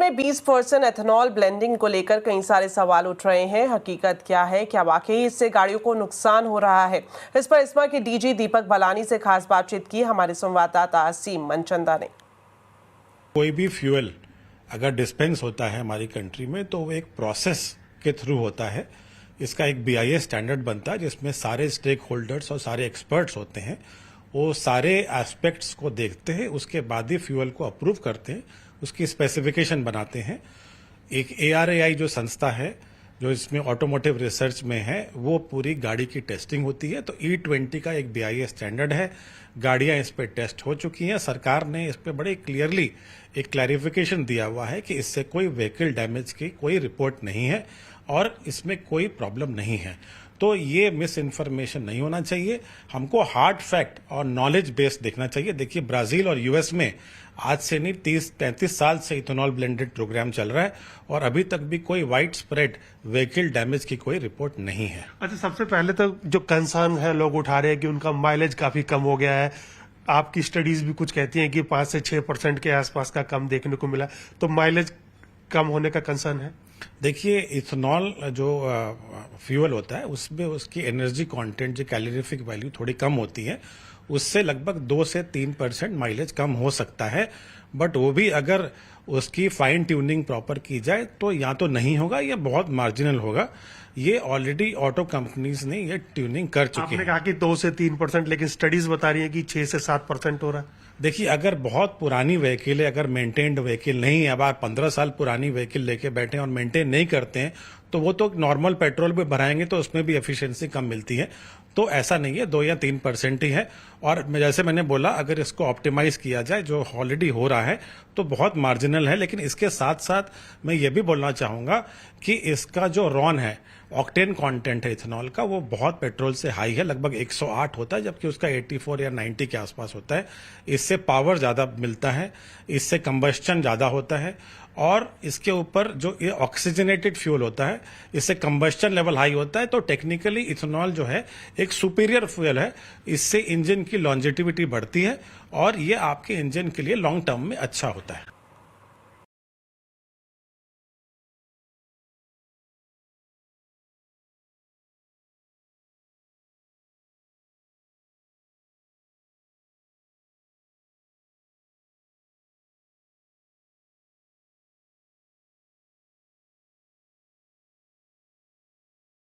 में 20% ethanol blending को लेकर कई सारे सवाल उठ रहे हैं। हकीकत क्या है? क्या वाकई इससे गाड़ियों को नुकसान हो रहा है? इस पर इस्मा के डीजी दीपक बलानी से खास बातचीत की हमारे संवाददाता असीम मनचंदा ने। कोई भी फ्यूल अगर डिस्पेंस होता है हमारी कंट्री में तो वो एक प्रोसेस के थ्रू होता है। इसका एक BIS स्टैंडर्ड बनता है जिसमें सारे स्टेक होल्डर्स और सारे एक्सपर्ट्स होते हैं। वो सारे एस्पेक्ट्स को देखते हैं, उसके बाद ही फ्यूल को अप्रूव करते हैं, उसकी स्पेसिफिकेशन बनाते हैं। एक ARAI जो संस्था है जो इसमें ऑटोमोटिव रिसर्च में है, वो पूरी गाड़ी की टेस्टिंग होती है। तो E20 का एक BIS स्टैंडर्ड है, गाड़ियां इस पे टेस्ट हो चुकी हैं। सरकार ने इस पे बड़े क्लियरली एक क्लैरिफिकेशन दिया हुआ है कि इससे कोई व्हीकल डैमेज की कोई रिपोर्ट नहीं है और इसमें कोई प्रॉब्लम नहीं है। तो ये मिस इन्फॉर्मेशन नहीं होना चाहिए। हमको हार्ड फैक्ट और नॉलेज बेस्ड देखना चाहिए। देखिए, ब्राजील और US में आज से नहीं 30-33 साल से इथेनॉल ब्लेंडेड प्रोग्राम चल रहा है और अभी तक भी कोई वाइड स्प्रेड व्हीकल डैमेज की कोई रिपोर्ट नहीं है। अच्छा, सबसे पहले तो जो कंसर्न है लोग उठा रहे हैं कि उनका माइलेज काफी कम हो गया है। आपकी स्टडीज भी कुछ कहती हैं कि 5 से 6% के आसपास का कम देखने को मिला, तो माइलेज कम होने का कंसर्न है। देखिए, इथेनॉल जो फ्यूल होता है उसमें उसकी एनर्जी कंटेंट जो कैलोरीफिक वैल्यू थोड़ी कम होती है, उससे लगभग 2 से 3% माइलेज कम हो सकता है। बट वो भी अगर उसकी फाइन ट्यूनिंग प्रॉपर की जाए तो या तो नहीं होगा या बहुत मार्जिनल होगा। ये ऑलरेडी ऑटो कंपनीज ने ये ट्यूनिंग कर चुकी है। आपने कहा कि 2 से 3%, लेकिन स्टडीज बता रही है कि 6 से 7% हो रहा है। देखिए, अगर बहुत पुरानी व्हीकल है, अगर मेंटेन्ड व्हीकल नहीं है, अब आप 15 साल पुरानी व्हीकल लेके बैठे हैं और मेंटेन नहीं करते हैं, तो वो तो नॉर्मल पेट्रोल भी भराएंगे तो उसमें भी एफिशिएंसी कम मिलती है। तो ऐसा नहीं है, 2 या 3% ही है। और जैसे मैंने बोला, अगर इसको ऑप्टिमाइज किया जाए जो ऑलरेडी हो रहा है तो बहुत मार्जिनल है। लेकिन इसके साथ साथ मैं ये भी बोलना चाहूंगा कि इसका जो रॉन है, ऑक्टेन कंटेंट है इथेनॉल का, वो बहुत पेट्रोल से हाई है, लगभग 108 होता है, जबकि उसका 84 या 90 के आसपास होता है। इससे पावर ज्यादा मिलता है, इससे कंबस्टन ज्यादा होता है और इसके ऊपर जो ये ऑक्सीजनेटेड फ्यूल होता है, इससे कंबस्टन लेवल हाई होता है। तो टेक्निकली इथेनॉल जो है एक सुपीरियर फ्यूल है। इससे इंजन की लॉन्जेटिविटी बढ़ती है और ये आपके इंजन के लिए लॉन्ग टर्म में अच्छा होता है।